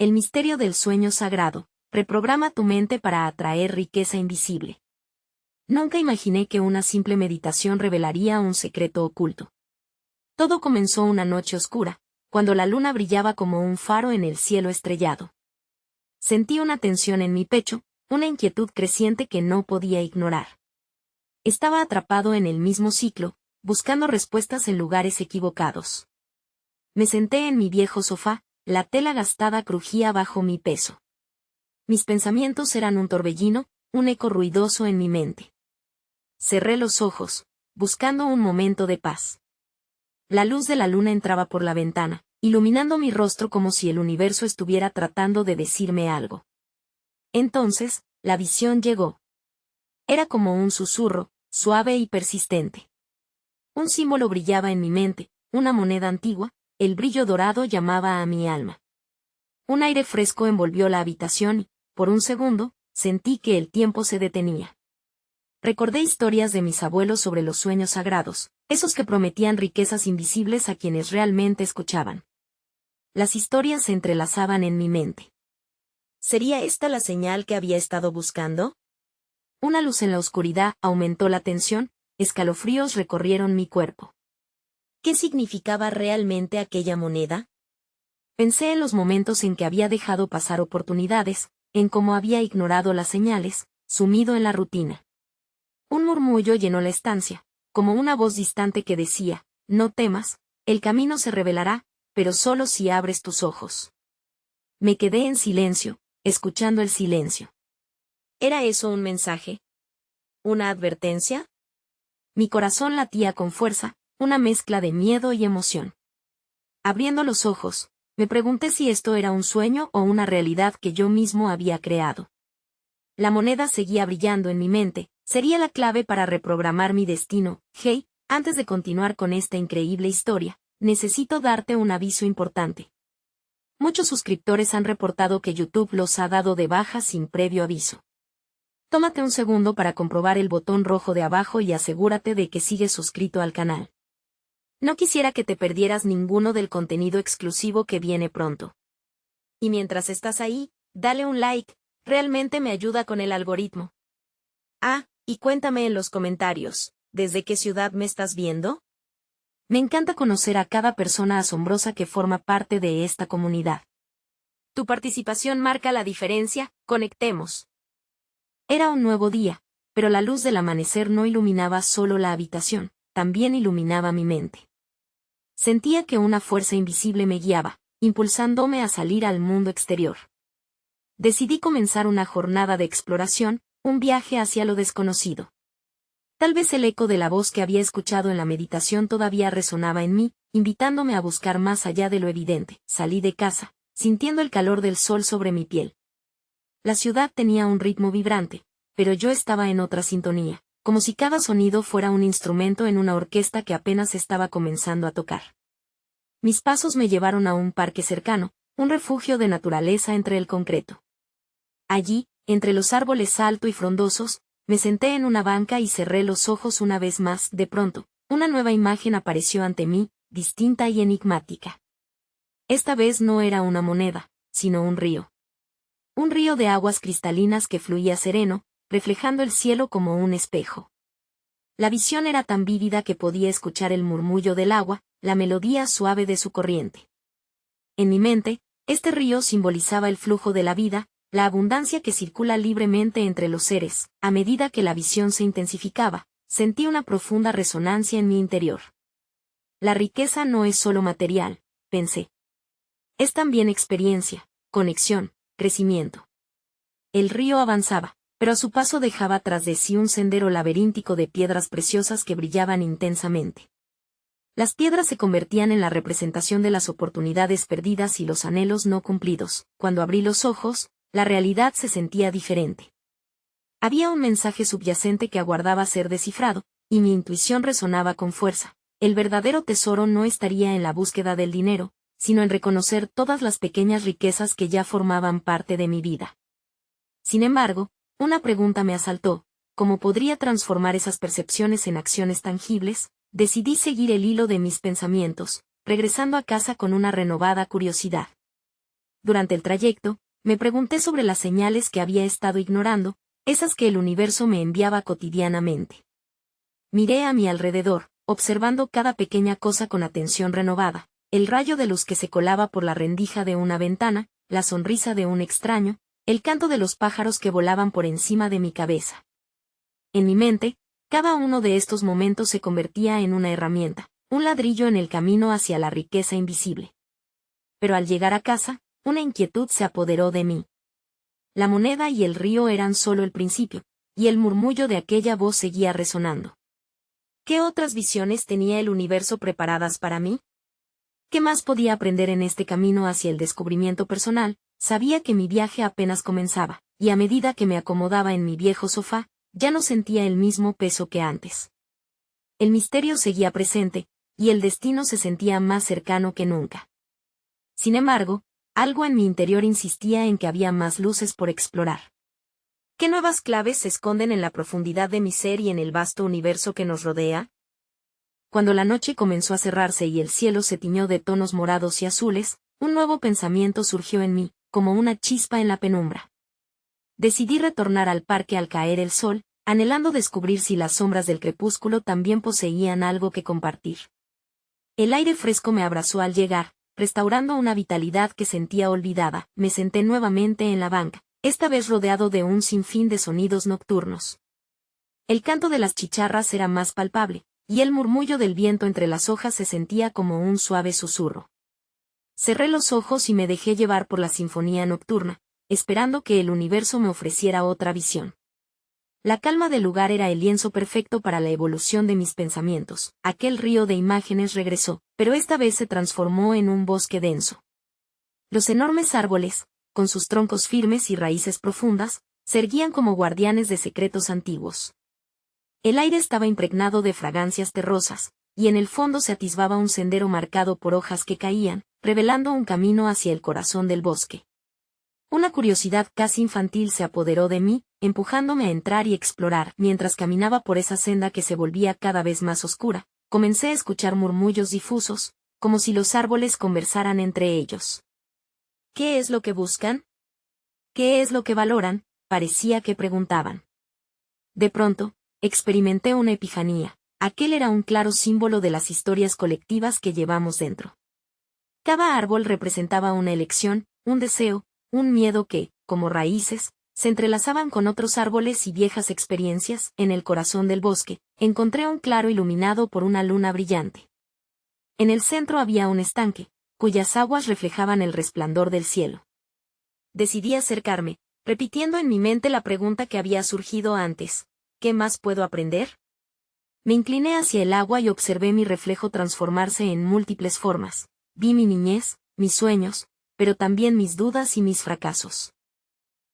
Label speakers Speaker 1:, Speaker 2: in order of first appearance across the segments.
Speaker 1: El misterio del sueño sagrado. Reprograma tu mente para atraer riqueza invisible. Nunca imaginé que una simple meditación revelaría un secreto oculto. Todo comenzó una noche oscura, cuando la luna brillaba como un faro en el cielo estrellado. Sentí una tensión en mi pecho, una inquietud creciente que no podía ignorar. Estaba atrapado en el mismo ciclo, buscando respuestas en lugares equivocados. Me senté en mi viejo sofá, la tela gastada crujía bajo mi peso. Mis pensamientos eran un torbellino, un eco ruidoso en mi mente. Cerré los ojos, buscando un momento de paz. La luz de la luna entraba por la ventana, iluminando mi rostro como si el universo estuviera tratando de decirme algo. Entonces, la visión llegó. Era como un susurro, suave y persistente. Un símbolo brillaba en mi mente, una moneda antigua, el brillo dorado llamaba a mi alma. Un aire fresco envolvió la habitación y, por un segundo, sentí que el tiempo se detenía. Recordé historias de mis abuelos sobre los sueños sagrados, esos que prometían riquezas invisibles a quienes realmente escuchaban. Las historias se entrelazaban en mi mente. ¿Sería esta la señal que había estado buscando? Una luz en la oscuridad aumentó la tensión, escalofríos recorrieron mi cuerpo. ¿Qué significaba realmente aquella moneda? Pensé en los momentos en que había dejado pasar oportunidades, en cómo había ignorado las señales, sumido en la rutina. Un murmullo llenó la estancia, como una voz distante que decía, no temas, el camino se revelará, pero solo si abres tus ojos. Me quedé en silencio, escuchando el silencio. ¿Era eso un mensaje? ¿Una advertencia? Mi corazón latía con fuerza, una mezcla de miedo y emoción. Abriendo los ojos, me pregunté si esto era un sueño o una realidad que yo mismo había creado. La moneda seguía brillando en mi mente, sería la clave para reprogramar mi destino. Hey, antes de continuar con esta increíble historia, necesito darte un aviso importante. Muchos suscriptores han reportado que YouTube los ha dado de baja sin previo aviso. Tómate un segundo para comprobar el botón rojo de abajo y asegúrate de que sigues suscrito al canal. No quisiera que te perdieras ninguno del contenido exclusivo que viene pronto. Y mientras estás ahí, dale un like, realmente me ayuda con el algoritmo. Ah, y cuéntame en los comentarios, ¿desde qué ciudad me estás viendo? Me encanta conocer a cada persona asombrosa que forma parte de esta comunidad. Tu participación marca la diferencia, conectemos. Era un nuevo día, pero la luz del amanecer no iluminaba solo la habitación, también iluminaba mi mente. Sentía que una fuerza invisible me guiaba, impulsándome a salir al mundo exterior. Decidí comenzar una jornada de exploración, un viaje hacia lo desconocido. Tal vez el eco de la voz que había escuchado en la meditación todavía resonaba en mí, invitándome a buscar más allá de lo evidente. Salí de casa, sintiendo el calor del sol sobre mi piel. La ciudad tenía un ritmo vibrante, pero yo estaba en otra sintonía, como si cada sonido fuera un instrumento en una orquesta que apenas estaba comenzando a tocar. Mis pasos me llevaron a un parque cercano, un refugio de naturaleza entre el concreto. Allí, entre los árboles altos y frondosos, me senté en una banca y cerré los ojos una vez más. De pronto, una nueva imagen apareció ante mí, distinta y enigmática. Esta vez no era una moneda, sino un río. Un río de aguas cristalinas que fluía sereno, reflejando el cielo como un espejo. La visión era tan vívida que podía escuchar el murmullo del agua, la melodía suave de su corriente. En mi mente, este río simbolizaba el flujo de la vida, la abundancia que circula libremente entre los seres. A medida que la visión se intensificaba, sentí una profunda resonancia en mi interior. La riqueza no es solo material, pensé. Es también experiencia, conexión, crecimiento. El río avanzaba, pero a su paso dejaba tras de sí un sendero laberíntico de piedras preciosas que brillaban intensamente. Las piedras se convertían en la representación de las oportunidades perdidas y los anhelos no cumplidos. Cuando abrí los ojos, la realidad se sentía diferente. Había un mensaje subyacente que aguardaba ser descifrado, y mi intuición resonaba con fuerza. El verdadero tesoro no estaría en la búsqueda del dinero, sino en reconocer todas las pequeñas riquezas que ya formaban parte de mi vida. Sin embargo, una pregunta me asaltó: ¿cómo podría transformar esas percepciones en acciones tangibles? Decidí seguir el hilo de mis pensamientos, regresando a casa con una renovada curiosidad. Durante el trayecto, me pregunté sobre las señales que había estado ignorando, esas que el universo me enviaba cotidianamente. Miré a mi alrededor, observando cada pequeña cosa con atención renovada, el rayo de luz que se colaba por la rendija de una ventana, la sonrisa de un extraño, el canto de los pájaros que volaban por encima de mi cabeza. En mi mente, cada uno de estos momentos se convertía en una herramienta, un ladrillo en el camino hacia la riqueza invisible. Pero al llegar a casa, una inquietud se apoderó de mí. La moneda y el río eran solo el principio, y el murmullo de aquella voz seguía resonando. ¿Qué otras visiones tenía el universo preparadas para mí? ¿Qué más podía aprender en este camino hacia el descubrimiento personal? Sabía que mi viaje apenas comenzaba, y a medida que me acomodaba en mi viejo sofá, ya no sentía el mismo peso que antes. El misterio seguía presente, y el destino se sentía más cercano que nunca. Sin embargo, algo en mi interior insistía en que había más luces por explorar. ¿Qué nuevas claves se esconden en la profundidad de mi ser y en el vasto universo que nos rodea? Cuando la noche comenzó a cerrarse y el cielo se tiñó de tonos morados y azules, un nuevo pensamiento surgió en mí, como una chispa en la penumbra. Decidí retornar al parque al caer el sol, anhelando descubrir si las sombras del crepúsculo también poseían algo que compartir. El aire fresco me abrazó al llegar, restaurando una vitalidad que sentía olvidada. Me senté nuevamente en la banca, esta vez rodeado de un sinfín de sonidos nocturnos. El canto de las chicharras era más palpable, y el murmullo del viento entre las hojas se sentía como un suave susurro. Cerré los ojos y me dejé llevar por la sinfonía nocturna, esperando que el universo me ofreciera otra visión. La calma del lugar era el lienzo perfecto para la evolución de mis pensamientos. Aquel río de imágenes regresó, pero esta vez se transformó en un bosque denso. Los enormes árboles, con sus troncos firmes y raíces profundas, se erguían como guardianes de secretos antiguos. El aire estaba impregnado de fragancias terrosas, y en el fondo se atisbaba un sendero marcado por hojas que caían, revelando un camino hacia el corazón del bosque. Una curiosidad casi infantil se apoderó de mí, empujándome a entrar y explorar. Mientras caminaba por esa senda que se volvía cada vez más oscura, comencé a escuchar murmullos difusos, como si los árboles conversaran entre ellos. ¿Qué es lo que buscan? ¿Qué es lo que valoran? Parecía que preguntaban. De pronto, experimenté una epifanía. Aquel era un claro símbolo de las historias colectivas que llevamos dentro. Cada árbol representaba una elección, un deseo, un miedo que, como raíces, se entrelazaban con otros árboles y viejas experiencias. En el corazón del bosque, encontré un claro iluminado por una luna brillante. En el centro había un estanque, cuyas aguas reflejaban el resplandor del cielo. Decidí acercarme, repitiendo en mi mente la pregunta que había surgido antes: ¿qué más puedo aprender? Me incliné hacia el agua y observé mi reflejo transformarse en múltiples formas. Vi mi niñez, mis sueños, pero también mis dudas y mis fracasos.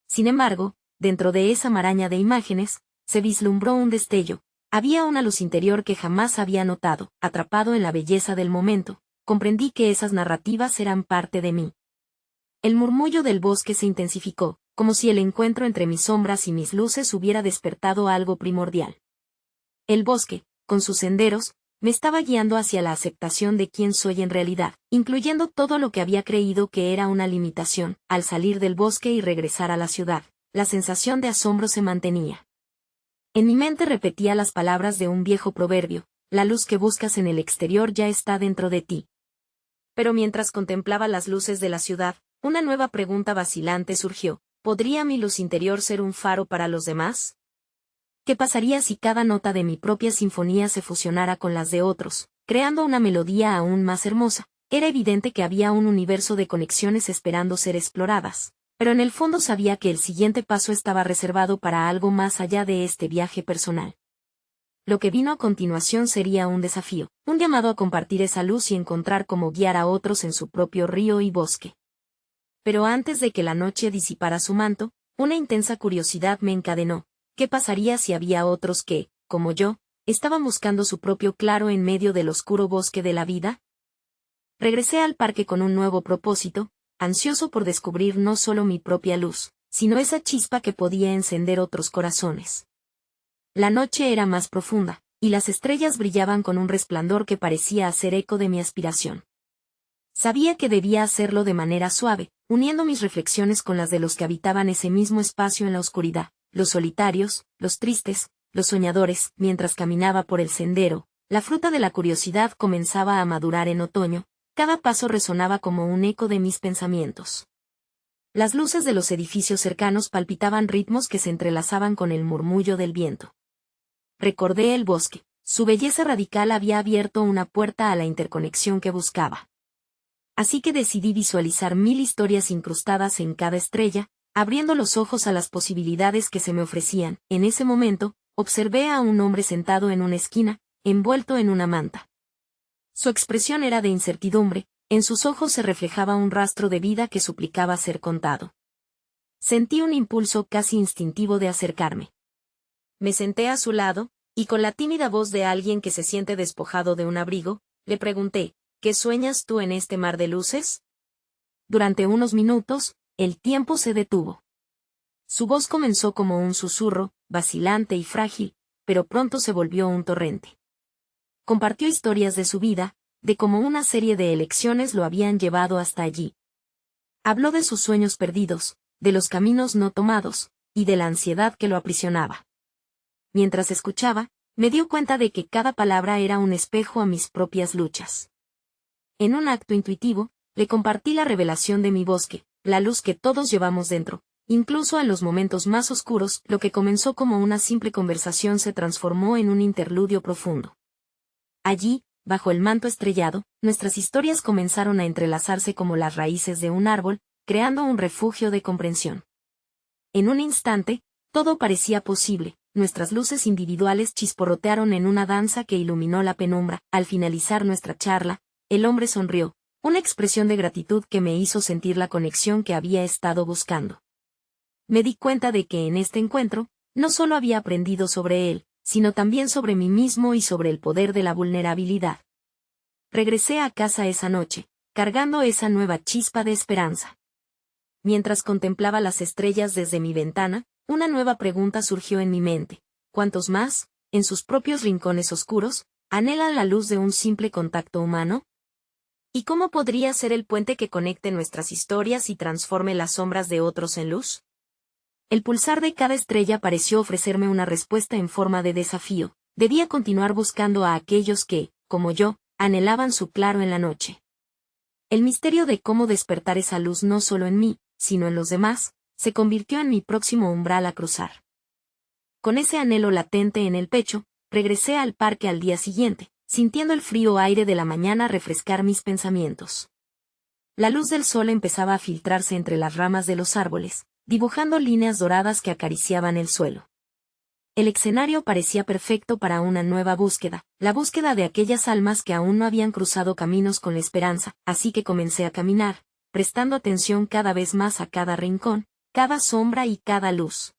Speaker 1: Sin embargo, dentro de esa maraña de imágenes, se vislumbró un destello. Había una luz interior que jamás había notado. Atrapado en la belleza del momento, comprendí que esas narrativas eran parte de mí. El murmullo del bosque se intensificó, como si el encuentro entre mis sombras y mis luces hubiera despertado algo primordial. El bosque, con sus senderos, me estaba guiando hacia la aceptación de quién soy en realidad, incluyendo todo lo que había creído que era una limitación. Al salir del bosque y regresar a la ciudad, la sensación de asombro se mantenía. En mi mente repetía las palabras de un viejo proverbio: la luz que buscas en el exterior ya está dentro de ti. Pero mientras contemplaba las luces de la ciudad, una nueva pregunta vacilante surgió: ¿podría mi luz interior ser un faro para los demás? ¿Qué pasaría si cada nota de mi propia sinfonía se fusionara con las de otros, creando una melodía aún más hermosa? Era evidente que había un universo de conexiones esperando ser exploradas, pero en el fondo sabía que el siguiente paso estaba reservado para algo más allá de este viaje personal. Lo que vino a continuación sería un desafío, un llamado a compartir esa luz y encontrar cómo guiar a otros en su propio río y bosque. Pero antes de que la noche disipara su manto, una intensa curiosidad me encadenó. ¿Qué pasaría si había otros que, como yo, estaban buscando su propio claro en medio del oscuro bosque de la vida? Regresé al parque con un nuevo propósito, ansioso por descubrir no solo mi propia luz, sino esa chispa que podía encender otros corazones. La noche era más profunda, y las estrellas brillaban con un resplandor que parecía hacer eco de mi aspiración. Sabía que debía hacerlo de manera suave, uniendo mis reflexiones con las de los que habitaban ese mismo espacio en la oscuridad, los solitarios, los tristes, los soñadores. Mientras caminaba por el sendero, la fruta de la curiosidad comenzaba a madurar en otoño, cada paso resonaba como un eco de mis pensamientos. Las luces de los edificios cercanos palpitaban ritmos que se entrelazaban con el murmullo del viento. Recordé el bosque, su belleza radical había abierto una puerta a la interconexión que buscaba. Así que decidí visualizar 1000 historias incrustadas en cada estrella, abriendo los ojos a las posibilidades que se me ofrecían. En ese momento, observé a un hombre sentado en una esquina, envuelto en una manta. Su expresión era de incertidumbre, en sus ojos se reflejaba un rastro de vida que suplicaba ser contado. Sentí un impulso casi instintivo de acercarme. Me senté a su lado, y con la tímida voz de alguien que se siente despojado de un abrigo, le pregunté, ¿qué sueñas tú en este mar de luces? Durante unos minutos, el tiempo se detuvo. Su voz comenzó como un susurro, vacilante y frágil, pero pronto se volvió un torrente. Compartió historias de su vida, de cómo una serie de elecciones lo habían llevado hasta allí. Habló de sus sueños perdidos, de los caminos no tomados, y de la ansiedad que lo aprisionaba. Mientras escuchaba, me dio cuenta de que cada palabra era un espejo a mis propias luchas. En un acto intuitivo, le compartí la revelación de mi bosque, la luz que todos llevamos dentro, incluso en los momentos más oscuros. Lo que comenzó como una simple conversación se transformó en un interludio profundo. Allí, bajo el manto estrellado, nuestras historias comenzaron a entrelazarse como las raíces de un árbol, creando un refugio de comprensión. En un instante, todo parecía posible. Nuestras luces individuales chisporrotearon en una danza que iluminó la penumbra. Al finalizar nuestra charla, el hombre sonrió, una expresión de gratitud que me hizo sentir la conexión que había estado buscando. Me di cuenta de que en este encuentro, no solo había aprendido sobre él, sino también sobre mí mismo y sobre el poder de la vulnerabilidad. Regresé a casa esa noche, cargando esa nueva chispa de esperanza. Mientras contemplaba las estrellas desde mi ventana, una nueva pregunta surgió en mi mente. ¿Cuántos más, en sus propios rincones oscuros, anhelan la luz de un simple contacto humano? ¿Y cómo podría ser el puente que conecte nuestras historias y transforme las sombras de otros en luz? El pulsar de cada estrella pareció ofrecerme una respuesta en forma de desafío. Debía continuar buscando a aquellos que, como yo, anhelaban su claro en la noche. El misterio de cómo despertar esa luz no solo en mí, sino en los demás, se convirtió en mi próximo umbral a cruzar. Con ese anhelo latente en el pecho, regresé al parque al día siguiente, sintiendo el frío aire de la mañana refrescar mis pensamientos. La luz del sol empezaba a filtrarse entre las ramas de los árboles, dibujando líneas doradas que acariciaban el suelo. El escenario parecía perfecto para una nueva búsqueda, la búsqueda de aquellas almas que aún no habían cruzado caminos con la esperanza, así que comencé a caminar, prestando atención cada vez más a cada rincón, cada sombra y cada luz.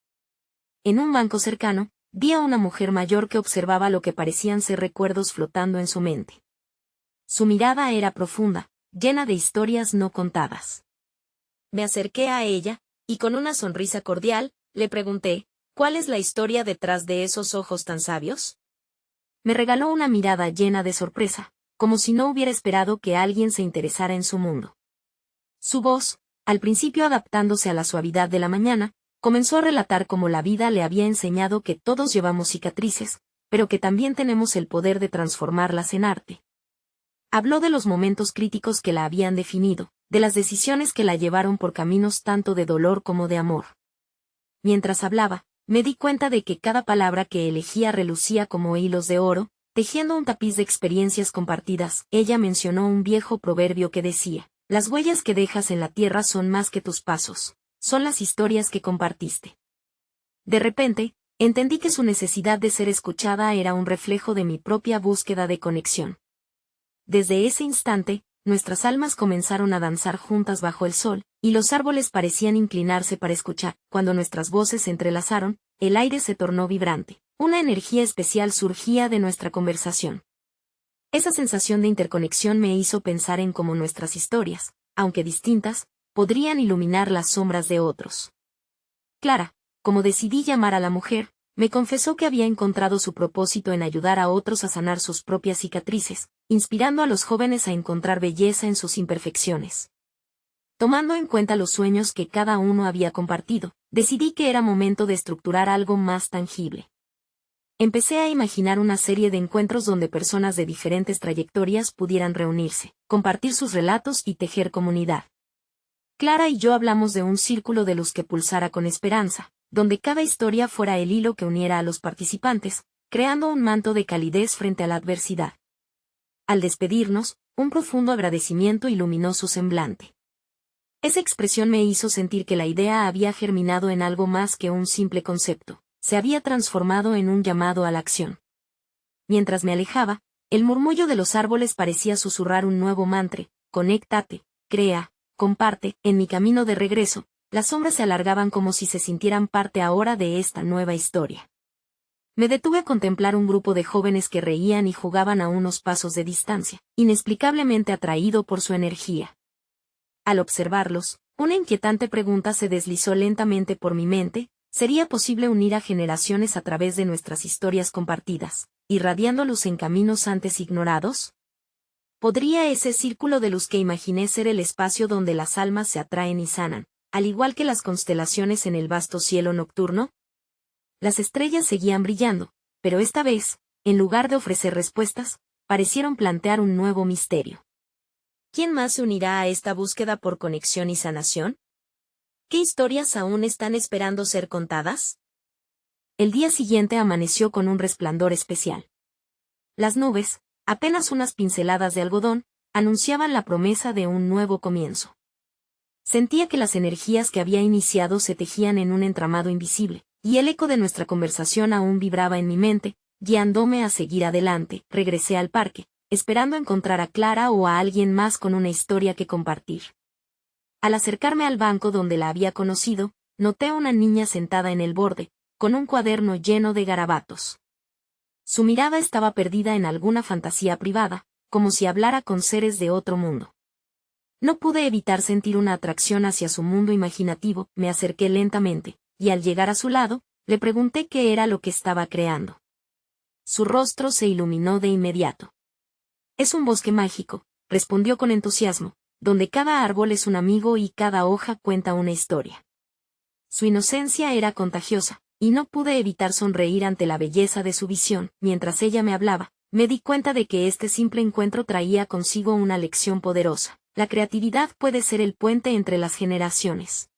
Speaker 1: En un banco cercano, vi a una mujer mayor que observaba lo que parecían ser recuerdos flotando en su mente. Su mirada era profunda, llena de historias no contadas. Me acerqué a ella, y con una sonrisa cordial, le pregunté, ¿cuál es la historia detrás de esos ojos tan sabios? Me regaló una mirada llena de sorpresa, como si no hubiera esperado que alguien se interesara en su mundo. Su voz, al principio adaptándose a la suavidad de la mañana, comenzó a relatar cómo la vida le había enseñado que todos llevamos cicatrices, pero que también tenemos el poder de transformarlas en arte. Habló de los momentos críticos que la habían definido, de las decisiones que la llevaron por caminos tanto de dolor como de amor. Mientras hablaba, me di cuenta de que cada palabra que elegía relucía como hilos de oro, tejiendo un tapiz de experiencias compartidas. Ella mencionó un viejo proverbio que decía, las huellas que dejas en la tierra son más que tus pasos, son las historias que compartiste. De repente, entendí que su necesidad de ser escuchada era un reflejo de mi propia búsqueda de conexión. Desde ese instante, nuestras almas comenzaron a danzar juntas bajo el sol, y los árboles parecían inclinarse para escuchar. Cuando nuestras voces se entrelazaron, el aire se tornó vibrante. Una energía especial surgía de nuestra conversación. Esa sensación de interconexión me hizo pensar en cómo nuestras historias, aunque distintas, podrían iluminar las sombras de otros. Clara, como decidí llamar a la mujer, Me confesó que había encontrado su propósito en ayudar a otros a sanar sus propias cicatrices, inspirando a los jóvenes a encontrar belleza en sus imperfecciones. Tomando en cuenta los sueños que cada uno había compartido, decidí que era momento de estructurar algo más tangible. Empecé a imaginar una serie de encuentros donde personas de diferentes trayectorias pudieran reunirse, compartir sus relatos y tejer comunidad. Clara y yo hablamos de un círculo de luz que pulsara con esperanza, donde cada historia fuera el hilo que uniera a los participantes, creando un manto de calidez frente a la adversidad. Al despedirnos, un profundo agradecimiento iluminó su semblante. Esa expresión me hizo sentir que la idea había germinado en algo más que un simple concepto, se había transformado en un llamado a la acción. Mientras me alejaba, el murmullo de los árboles parecía susurrar un nuevo mantra: conéctate, crea, comparte. En mi camino de regreso, las sombras se alargaban como si se sintieran parte ahora de esta nueva historia. Me detuve a contemplar un grupo de jóvenes que reían y jugaban a unos pasos de distancia, inexplicablemente atraído por su energía. Al observarlos, una inquietante pregunta se deslizó lentamente por mi mente: ¿sería posible unir a generaciones a través de nuestras historias compartidas, irradiando luz en caminos antes ignorados? ¿Podría ese círculo de luz que imaginé ser el espacio donde las almas se atraen y sanan, al igual que las constelaciones en el vasto cielo nocturno? Las estrellas seguían brillando, pero esta vez, en lugar de ofrecer respuestas, parecieron plantear un nuevo misterio. ¿Quién más se unirá a esta búsqueda por conexión y sanación? ¿Qué historias aún están esperando ser contadas? El día siguiente amaneció con un resplandor especial. Las nubes, apenas unas pinceladas de algodón, anunciaban la promesa de un nuevo comienzo. Sentía que las energías que había iniciado se tejían en un entramado invisible, y el eco de nuestra conversación aún vibraba en mi mente, guiándome a seguir adelante. Regresé al parque, esperando encontrar a Clara o a alguien más con una historia que compartir. Al acercarme al banco donde la había conocido, noté a una niña sentada en el borde, con un cuaderno lleno de garabatos. Su mirada estaba perdida en alguna fantasía privada, como si hablara con seres de otro mundo. No pude evitar sentir una atracción hacia su mundo imaginativo. Me acerqué lentamente, y al llegar a su lado, le pregunté qué era lo que estaba creando. Su rostro se iluminó de inmediato. «Es un bosque mágico», respondió con entusiasmo, «donde cada árbol es un amigo y cada hoja cuenta una historia». Su inocencia era contagiosa, y no pude evitar sonreír ante la belleza de su visión. Mientras ella me hablaba, me di cuenta de que este simple encuentro traía consigo una lección poderosa: la creatividad puede ser el puente entre las generaciones.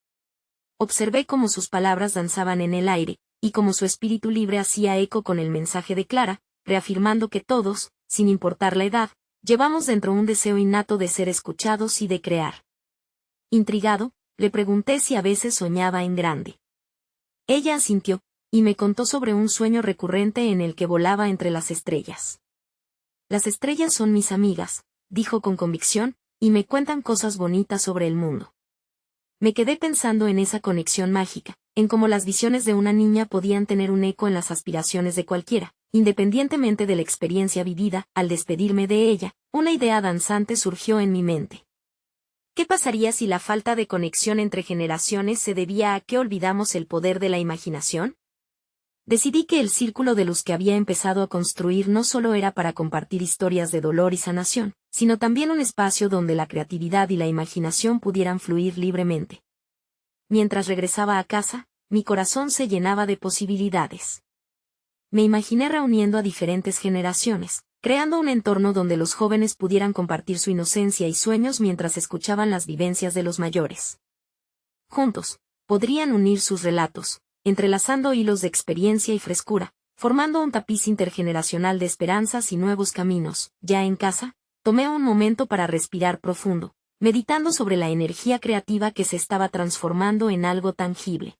Speaker 1: Observé cómo sus palabras danzaban en el aire, y cómo su espíritu libre hacía eco con el mensaje de Clara, reafirmando que todos, sin importar la edad, llevamos dentro un deseo innato de ser escuchados y de crear. Intrigado, le pregunté si a veces soñaba en grande. Ella asintió, y me contó sobre un sueño recurrente en el que volaba entre las estrellas. «Las estrellas son mis amigas», dijo con convicción, «y me cuentan cosas bonitas sobre el mundo». Me quedé pensando en esa conexión mágica, en cómo las visiones de una niña podían tener un eco en las aspiraciones de cualquiera, independientemente de la experiencia vivida. Al despedirme de ella, una idea danzante surgió en mi mente. ¿Qué pasaría si la falta de conexión entre generaciones se debía a que olvidamos el poder de la imaginación? Decidí que el círculo de luz que había empezado a construir no solo era para compartir historias de dolor y sanación, sino también un espacio donde la creatividad y la imaginación pudieran fluir libremente. Mientras regresaba a casa, mi corazón se llenaba de posibilidades. Me imaginé reuniendo a diferentes generaciones, creando un entorno donde los jóvenes pudieran compartir su inocencia y sueños mientras escuchaban las vivencias de los mayores. Juntos, podrían unir sus relatos, entrelazando hilos de experiencia y frescura, formando un tapiz intergeneracional de esperanzas y nuevos caminos. Ya en casa, tomé un momento para respirar profundo, meditando sobre la energía creativa que se estaba transformando en algo tangible.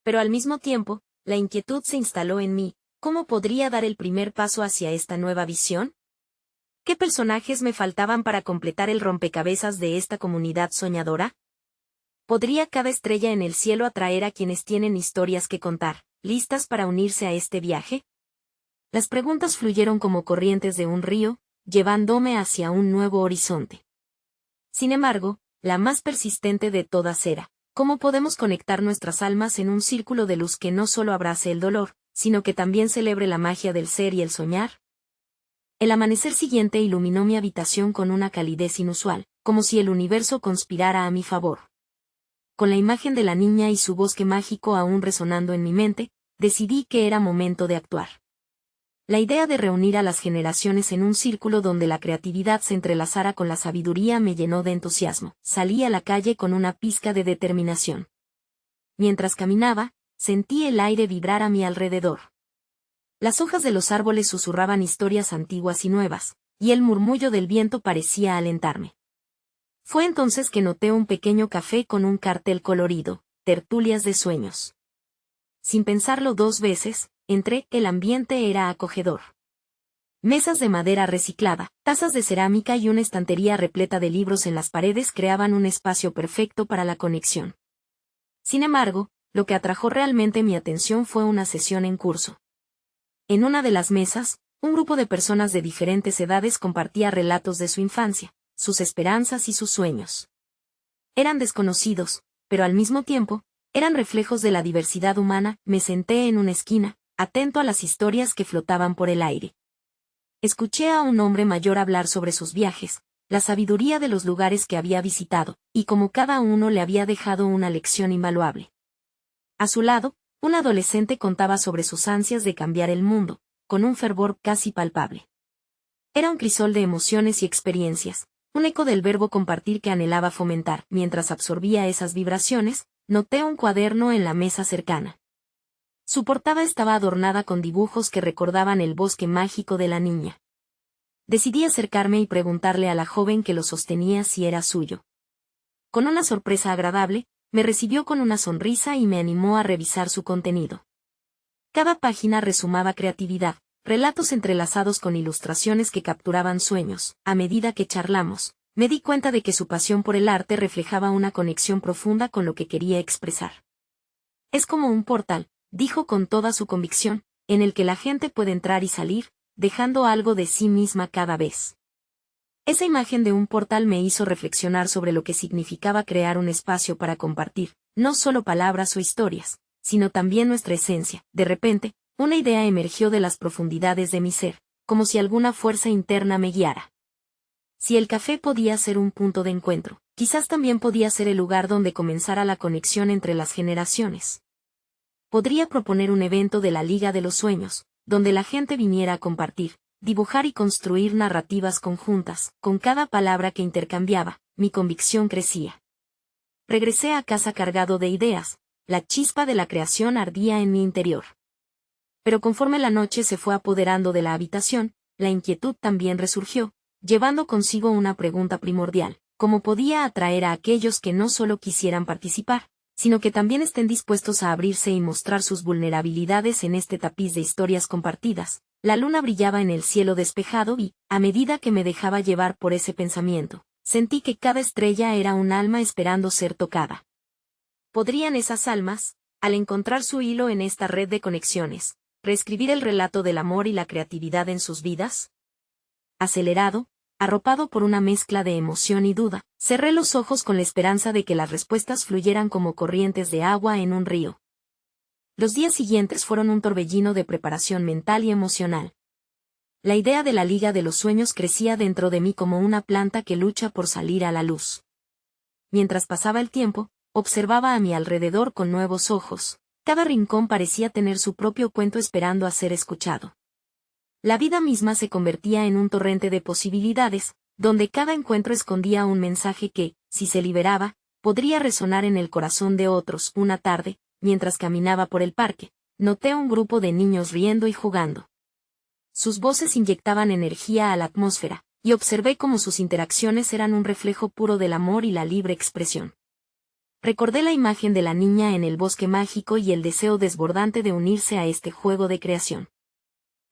Speaker 1: Pero al mismo tiempo, la inquietud se instaló en mí: ¿cómo podría dar el primer paso hacia esta nueva visión? ¿Qué personajes me faltaban para completar el rompecabezas de esta comunidad soñadora? ¿Podría cada estrella en el cielo atraer a quienes tienen historias que contar, listas para unirse a este viaje? Las preguntas fluyeron como corrientes de un río, llevándome hacia un nuevo horizonte. Sin embargo, la más persistente de todas era: ¿cómo podemos conectar nuestras almas en un círculo de luz que no solo abrace el dolor, sino que también celebre la magia del ser y el soñar? El amanecer siguiente iluminó mi habitación con una calidez inusual, como si el universo conspirara a mi favor. Con la imagen de la niña y su bosque mágico aún resonando en mi mente, decidí que era momento de actuar. La idea de reunir a las generaciones en un círculo donde la creatividad se entrelazara con la sabiduría me llenó de entusiasmo. Salí a la calle con una pizca de determinación. Mientras caminaba, sentí el aire vibrar a mi alrededor. Las hojas de los árboles susurraban historias antiguas y nuevas, y el murmullo del viento parecía alentarme. Fue entonces que noté un pequeño café con un cartel colorido, Tertulias de Sueños. Sin pensarlo dos veces, entré. El ambiente era acogedor. Mesas de madera reciclada, tazas de cerámica y una estantería repleta de libros en las paredes creaban un espacio perfecto para la conexión. Sin embargo, lo que atrajo realmente mi atención fue una sesión en curso. En una de las mesas, un grupo de personas de diferentes edades compartía relatos de su infancia, sus esperanzas y sus sueños. Eran desconocidos, pero al mismo tiempo, eran reflejos de la diversidad humana. Me senté en una esquina, atento a las historias que flotaban por el aire. Escuché a un hombre mayor hablar sobre sus viajes, la sabiduría de los lugares que había visitado, y cómo cada uno le había dejado una lección invaluable. A su lado, un adolescente contaba sobre sus ansias de cambiar el mundo, con un fervor casi palpable. Era un crisol de emociones y experiencias, un eco del verbo compartir que anhelaba fomentar. Mientras absorbía esas vibraciones, noté un cuaderno en la mesa cercana. Su portada estaba adornada con dibujos que recordaban el bosque mágico de la niña. Decidí acercarme y preguntarle a la joven que lo sostenía si era suyo. Con una sorpresa agradable, me recibió con una sonrisa y me animó a revisar su contenido. Cada página resumaba creatividad, relatos entrelazados con ilustraciones que capturaban sueños. A medida que charlamos, me di cuenta de que su pasión por el arte reflejaba una conexión profunda con lo que quería expresar. Es como un portal, dijo con toda su convicción, en el que la gente puede entrar y salir, dejando algo de sí misma cada vez. Esa imagen de un portal me hizo reflexionar sobre lo que significaba crear un espacio para compartir, no solo palabras o historias, sino también nuestra esencia. De repente, una idea emergió de las profundidades de mi ser, como si alguna fuerza interna me guiara. Si el café podía ser un punto de encuentro, quizás también podía ser el lugar donde comenzara la conexión entre las generaciones. Podría proponer un evento de la Liga de los Sueños, donde la gente viniera a compartir, dibujar y construir narrativas conjuntas. Con cada palabra que intercambiaba, mi convicción crecía. Regresé a casa cargado de ideas, la chispa de la creación ardía en mi interior. Pero conforme la noche se fue apoderando de la habitación, la inquietud también resurgió, llevando consigo una pregunta primordial: ¿cómo podía atraer a aquellos que no solo quisieran participar, sino que también estén dispuestos a abrirse y mostrar sus vulnerabilidades en este tapiz de historias compartidas? La luna brillaba en el cielo despejado y, a medida que me dejaba llevar por ese pensamiento, sentí que cada estrella era un alma esperando ser tocada. ¿Podrían esas almas, al encontrar su hilo en esta red de conexiones, reescribir el relato del amor y la creatividad en sus vidas? Acelerado, arropado por una mezcla de emoción y duda, cerré los ojos con la esperanza de que las respuestas fluyeran como corrientes de agua en un río. Los días siguientes fueron un torbellino de preparación mental y emocional. La idea de la Liga de los Sueños crecía dentro de mí como una planta que lucha por salir a la luz. Mientras pasaba el tiempo, observaba a mi alrededor con nuevos ojos. Cada rincón parecía tener su propio cuento esperando a ser escuchado. La vida misma se convertía en un torrente de posibilidades, donde cada encuentro escondía un mensaje que, si se liberaba, podría resonar en el corazón de otros. Una tarde, mientras caminaba por el parque, noté un grupo de niños riendo y jugando. Sus voces inyectaban energía a la atmósfera, y observé cómo sus interacciones eran un reflejo puro del amor y la libre expresión. Recordé la imagen de la niña en el bosque mágico y el deseo desbordante de unirse a este juego de creación.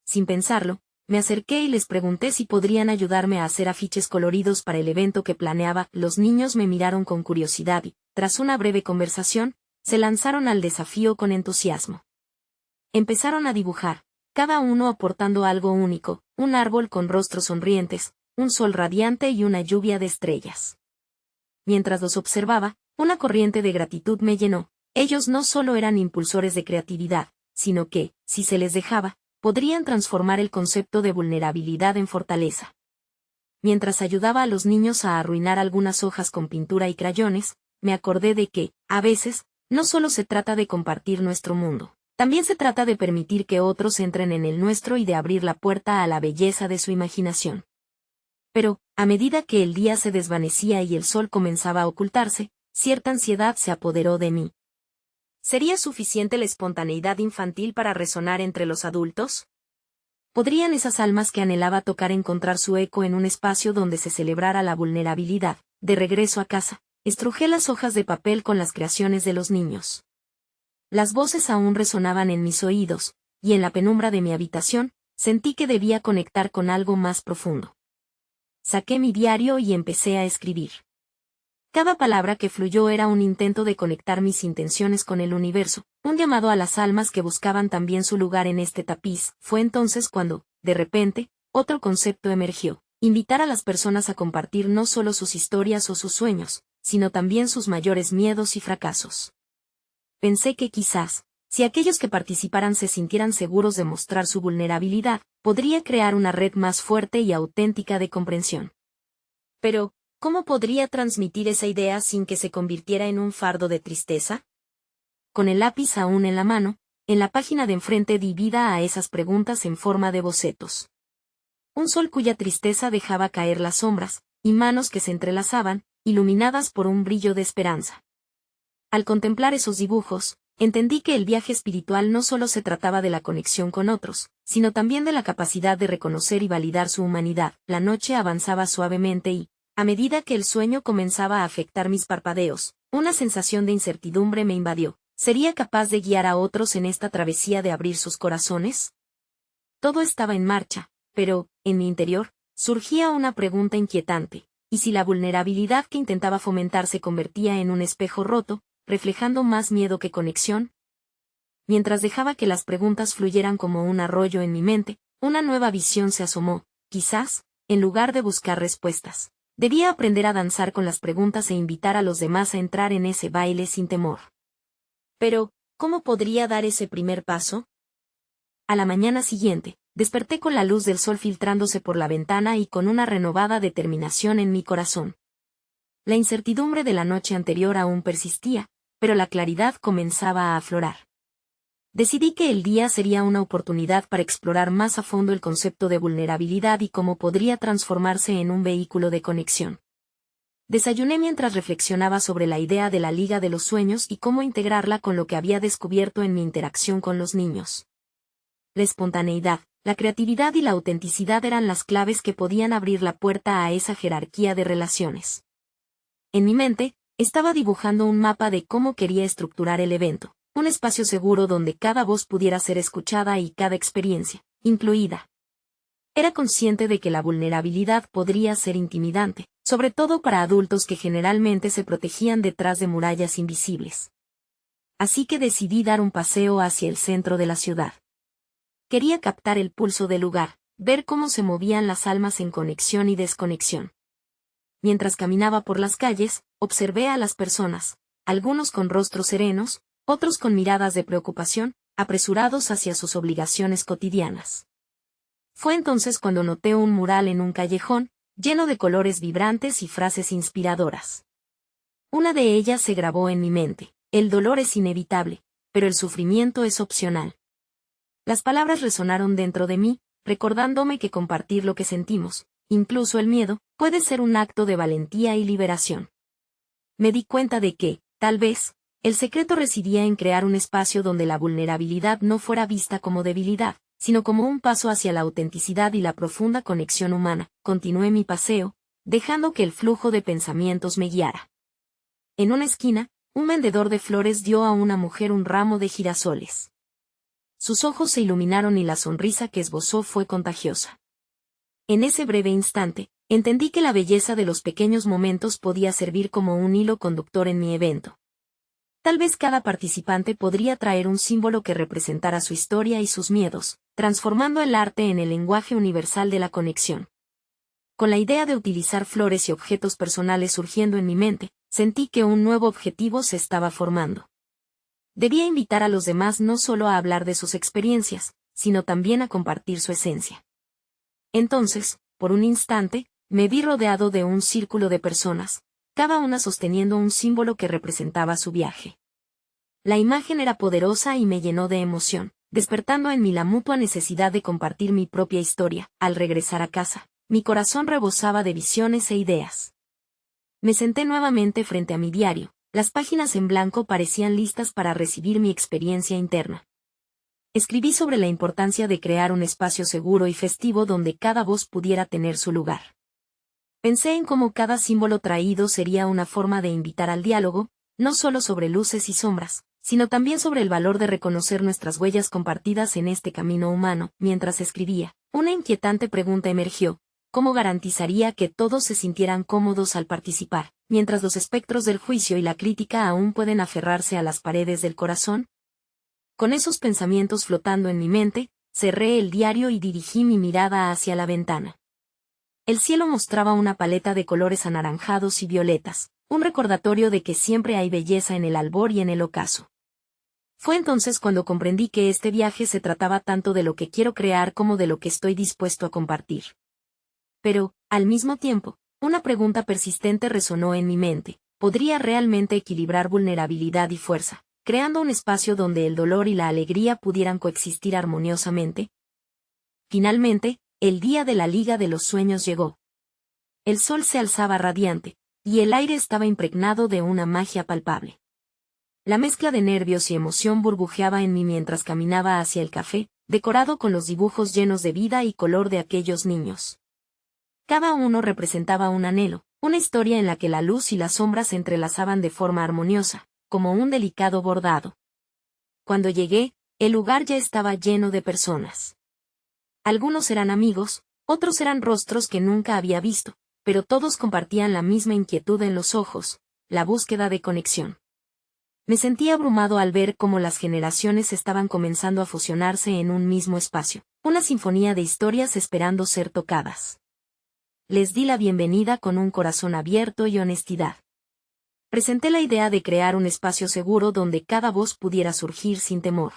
Speaker 1: Sin pensarlo, me acerqué y les pregunté si podrían ayudarme a hacer afiches coloridos para el evento que planeaba. Los niños me miraron con curiosidad y, tras una breve conversación, se lanzaron al desafío con entusiasmo. Empezaron a dibujar, cada uno aportando algo único: un árbol con rostros sonrientes, un sol radiante y una lluvia de estrellas. Mientras los observaba, una corriente de gratitud me llenó. Ellos no solo eran impulsores de creatividad, sino que, si se les dejaba, podrían transformar el concepto de vulnerabilidad en fortaleza. Mientras ayudaba a los niños a arruinar algunas hojas con pintura y crayones, me acordé de que, a veces, no solo se trata de compartir nuestro mundo, también se trata de permitir que otros entren en el nuestro y de abrir la puerta a la belleza de su imaginación. Pero, a medida que el día se desvanecía y el sol comenzaba a ocultarse, cierta ansiedad se apoderó de mí. ¿Sería suficiente la espontaneidad infantil para resonar entre los adultos? ¿Podrían esas almas que anhelaba tocar encontrar su eco en un espacio donde se celebrara la vulnerabilidad? De regreso a casa, estrujé las hojas de papel con las creaciones de los niños. Las voces aún resonaban en mis oídos, y en la penumbra de mi habitación, sentí que debía conectar con algo más profundo. Saqué mi diario y empecé a escribir. Cada palabra que fluyó era un intento de conectar mis intenciones con el universo, un llamado a las almas que buscaban también su lugar en este tapiz. Fue entonces cuando, de repente, otro concepto emergió: invitar a las personas a compartir no solo sus historias o sus sueños, sino también sus mayores miedos y fracasos. Pensé que quizás, si aquellos que participaran se sintieran seguros de mostrar su vulnerabilidad, podría crear una red más fuerte y auténtica de comprensión. Pero, ¿cómo podría transmitir esa idea sin que se convirtiera en un fardo de tristeza? Con el lápiz aún en la mano, en la página de enfrente di vida a esas preguntas en forma de bocetos. Un sol cuya tristeza dejaba caer las sombras, y manos que se entrelazaban, iluminadas por un brillo de esperanza. Al contemplar esos dibujos, entendí que el viaje espiritual no solo se trataba de la conexión con otros, sino también de la capacidad de reconocer y validar su humanidad. La noche avanzaba suavemente y, a medida que el sueño comenzaba a afectar mis parpadeos, una sensación de incertidumbre me invadió. ¿Sería capaz de guiar a otros en esta travesía de abrir sus corazones? Todo estaba en marcha, pero, en mi interior, surgía una pregunta inquietante: ¿y si la vulnerabilidad que intentaba fomentar se convertía en un espejo roto, reflejando más miedo que conexión? Mientras dejaba que las preguntas fluyeran como un arroyo en mi mente, una nueva visión se asomó. Quizás, en lugar de buscar respuestas, debía aprender a danzar con las preguntas e invitar a los demás a entrar en ese baile sin temor. Pero, ¿cómo podría dar ese primer paso? A la mañana siguiente, desperté con la luz del sol filtrándose por la ventana y con una renovada determinación en mi corazón. La incertidumbre de la noche anterior aún persistía, pero la claridad comenzaba a aflorar. Decidí que el día sería una oportunidad para explorar más a fondo el concepto de vulnerabilidad y cómo podría transformarse en un vehículo de conexión. Desayuné mientras reflexionaba sobre la idea de la Liga de los Sueños y cómo integrarla con lo que había descubierto en mi interacción con los niños. La espontaneidad, la creatividad y la autenticidad eran las claves que podían abrir la puerta a esa jerarquía de relaciones. En mi mente, estaba dibujando un mapa de cómo quería estructurar el evento, un espacio seguro donde cada voz pudiera ser escuchada y cada experiencia, incluida. Era consciente de que la vulnerabilidad podría ser intimidante, sobre todo para adultos que generalmente se protegían detrás de murallas invisibles. Así que decidí dar un paseo hacia el centro de la ciudad. Quería captar el pulso del lugar, ver cómo se movían las almas en conexión y desconexión. Mientras caminaba por las calles, observé a las personas, algunos con rostros serenos, otros con miradas de preocupación, apresurados hacia sus obligaciones cotidianas. Fue entonces cuando noté un mural en un callejón, lleno de colores vibrantes y frases inspiradoras. Una de ellas se grabó en mi mente: el dolor es inevitable, pero el sufrimiento es opcional. Las palabras resonaron dentro de mí, recordándome que compartir lo que sentimos, incluso el miedo, puede ser un acto de valentía y liberación. Me di cuenta de que, tal vez, el secreto residía en crear un espacio donde la vulnerabilidad no fuera vista como debilidad, sino como un paso hacia la autenticidad y la profunda conexión humana. Continué mi paseo, dejando que el flujo de pensamientos me guiara. En una esquina, un vendedor de flores dio a una mujer un ramo de girasoles. Sus ojos se iluminaron y la sonrisa que esbozó fue contagiosa. En ese breve instante, entendí que la belleza de los pequeños momentos podía servir como un hilo conductor en mi evento. Tal vez cada participante podría traer un símbolo que representara su historia y sus miedos, transformando el arte en el lenguaje universal de la conexión. Con la idea de utilizar flores y objetos personales surgiendo en mi mente, sentí que un nuevo objetivo se estaba formando. Debía invitar a los demás no solo a hablar de sus experiencias, sino también a compartir su esencia. Entonces, por un instante, me vi rodeado de un círculo de personas, cada una sosteniendo un símbolo que representaba su viaje. La imagen era poderosa y me llenó de emoción, despertando en mí la mutua necesidad de compartir mi propia historia. Al regresar a casa, mi corazón rebosaba de visiones e ideas. Me senté nuevamente frente a mi diario, las páginas en blanco parecían listas para recibir mi experiencia interna. Escribí sobre la importancia de crear un espacio seguro y festivo donde cada voz pudiera tener su lugar. Pensé en cómo cada símbolo traído sería una forma de invitar al diálogo, no solo sobre luces y sombras, sino también sobre el valor de reconocer nuestras huellas compartidas en este camino humano. Mientras escribía, una inquietante pregunta emergió: ¿cómo garantizaría que todos se sintieran cómodos al participar, mientras los espectros del juicio y la crítica aún pueden aferrarse a las paredes del corazón? Con esos pensamientos flotando en mi mente, cerré el diario y dirigí mi mirada hacia la ventana. El cielo mostraba una paleta de colores anaranjados y violetas, un recordatorio de que siempre hay belleza en el albor y en el ocaso. Fue entonces cuando comprendí que este viaje se trataba tanto de lo que quiero crear como de lo que estoy dispuesto a compartir. Pero, al mismo tiempo, una pregunta persistente resonó en mi mente: ¿podría realmente equilibrar vulnerabilidad y fuerza, creando un espacio donde el dolor y la alegría pudieran coexistir armoniosamente? Finalmente, el día de la Liga de los Sueños llegó. El sol se alzaba radiante, y el aire estaba impregnado de una magia palpable. La mezcla de nervios y emoción burbujeaba en mí mientras caminaba hacia el café, decorado con los dibujos llenos de vida y color de aquellos niños. Cada uno representaba un anhelo, una historia en la que la luz y las sombras se entrelazaban de forma armoniosa, como un delicado bordado. Cuando llegué, el lugar ya estaba lleno de personas. Algunos eran amigos, otros eran rostros que nunca había visto, pero todos compartían la misma inquietud en los ojos: la búsqueda de conexión. Me sentí abrumado al ver cómo las generaciones estaban comenzando a fusionarse en un mismo espacio, una sinfonía de historias esperando ser tocadas. Les di la bienvenida con un corazón abierto y honestidad. Presenté la idea de crear un espacio seguro donde cada voz pudiera surgir sin temor.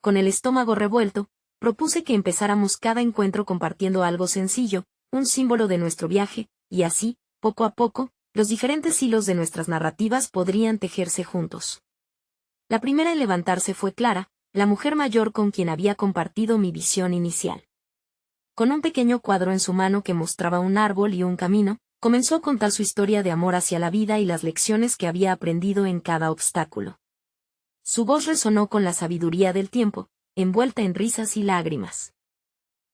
Speaker 1: Con el estómago revuelto, propuse que empezáramos cada encuentro compartiendo algo sencillo, un símbolo de nuestro viaje, y así, poco a poco, los diferentes hilos de nuestras narrativas podrían tejerse juntos. La primera en levantarse fue Clara, la mujer mayor con quien había compartido mi visión inicial. Con un pequeño cuadro en su mano que mostraba un árbol y un camino, comenzó a contar su historia de amor hacia la vida y las lecciones que había aprendido en cada obstáculo. Su voz resonó con la sabiduría del tiempo, envuelta en risas y lágrimas.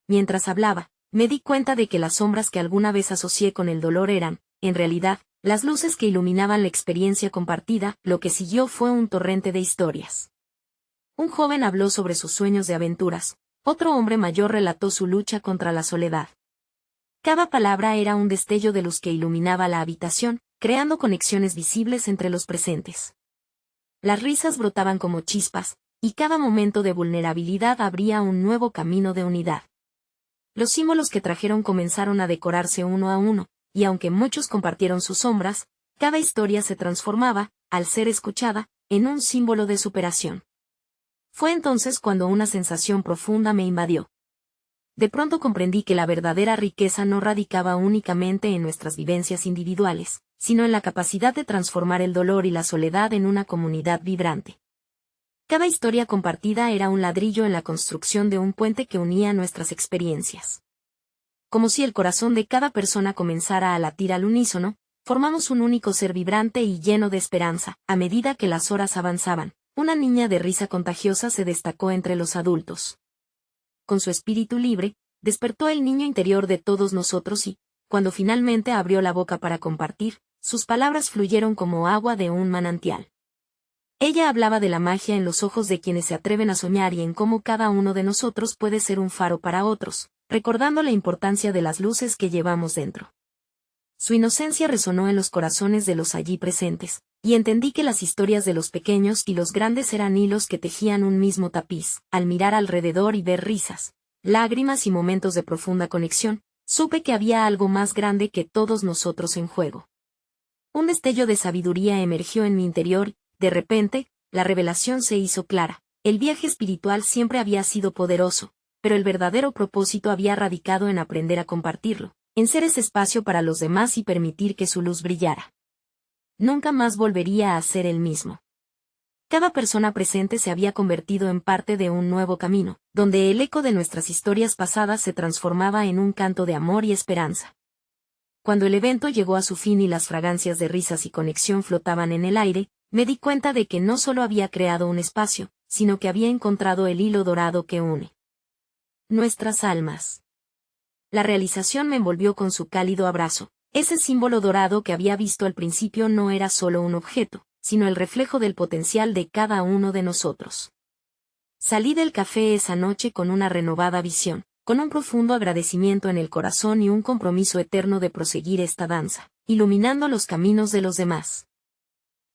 Speaker 1: Mientras hablaba, me di cuenta de que las sombras que alguna vez asocié con el dolor eran, en realidad, las luces que iluminaban la experiencia compartida. Lo que siguió fue un torrente de historias. Un joven habló sobre sus sueños de aventuras, otro hombre mayor relató su lucha contra la soledad. Cada palabra era un destello de luz que iluminaba la habitación, creando conexiones visibles entre los presentes. Las risas brotaban como chispas, y cada momento de vulnerabilidad abría un nuevo camino de unidad. Los símbolos que trajeron comenzaron a decorarse uno a uno, y aunque muchos compartieron sus sombras, cada historia se transformaba, al ser escuchada, en un símbolo de superación. Fue entonces cuando una sensación profunda me invadió. De pronto comprendí que la verdadera riqueza no radicaba únicamente en nuestras vivencias individuales, sino en la capacidad de transformar el dolor y la soledad en una comunidad vibrante. Cada historia compartida era un ladrillo en la construcción de un puente que unía nuestras experiencias. Como si el corazón de cada persona comenzara a latir al unísono, formamos un único ser vibrante y lleno de esperanza. A medida que las horas avanzaban, una niña de risa contagiosa se destacó entre los adultos. Con su espíritu libre, despertó el niño interior de todos nosotros y, cuando finalmente abrió la boca para compartir, sus palabras fluyeron como agua de un manantial. Ella hablaba de la magia en los ojos de quienes se atreven a soñar y en cómo cada uno de nosotros puede ser un faro para otros, recordando la importancia de las luces que llevamos dentro. Su inocencia resonó en los corazones de los allí presentes, y entendí que las historias de los pequeños y los grandes eran hilos que tejían un mismo tapiz. Al mirar alrededor y ver risas, lágrimas y momentos de profunda conexión, supe que había algo más grande que todos nosotros en juego. Un destello de sabiduría emergió en mi interior. De repente, la revelación se hizo clara. El viaje espiritual siempre había sido poderoso, pero el verdadero propósito había radicado en aprender a compartirlo, en ser ese espacio para los demás y permitir que su luz brillara. Nunca más volvería a ser el mismo. Cada persona presente se había convertido en parte de un nuevo camino, donde el eco de nuestras historias pasadas se transformaba en un canto de amor y esperanza. Cuando el evento llegó a su fin y las fragancias de risas y conexión flotaban en el aire, me di cuenta de que no solo había creado un espacio, sino que había encontrado el hilo dorado que une nuestras almas. La realización me envolvió con su cálido abrazo. Ese símbolo dorado que había visto al principio no era solo un objeto, sino el reflejo del potencial de cada uno de nosotros. Salí del café esa noche con una renovada visión, con un profundo agradecimiento en el corazón y un compromiso eterno de proseguir esta danza, iluminando los caminos de los demás.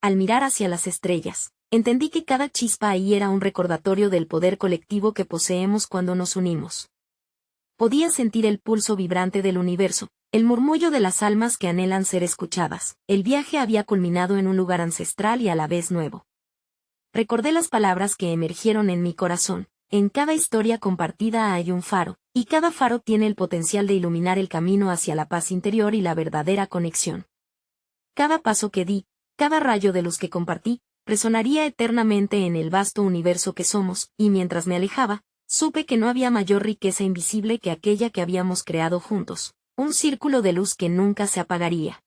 Speaker 1: Al mirar hacia las estrellas, entendí que cada chispa ahí era un recordatorio del poder colectivo que poseemos cuando nos unimos. Podía sentir el pulso vibrante del universo, el murmullo de las almas que anhelan ser escuchadas. El viaje había culminado en un lugar ancestral y a la vez nuevo. Recordé las palabras que emergieron en mi corazón. En cada historia compartida hay un faro, y cada faro tiene el potencial de iluminar el camino hacia la paz interior y la verdadera conexión. Cada paso que di, cada rayo de luz que compartí, resonaría eternamente en el vasto universo que somos, y mientras me alejaba, supe que no había mayor riqueza invisible que aquella que habíamos creado juntos, un círculo de luz que nunca se apagaría.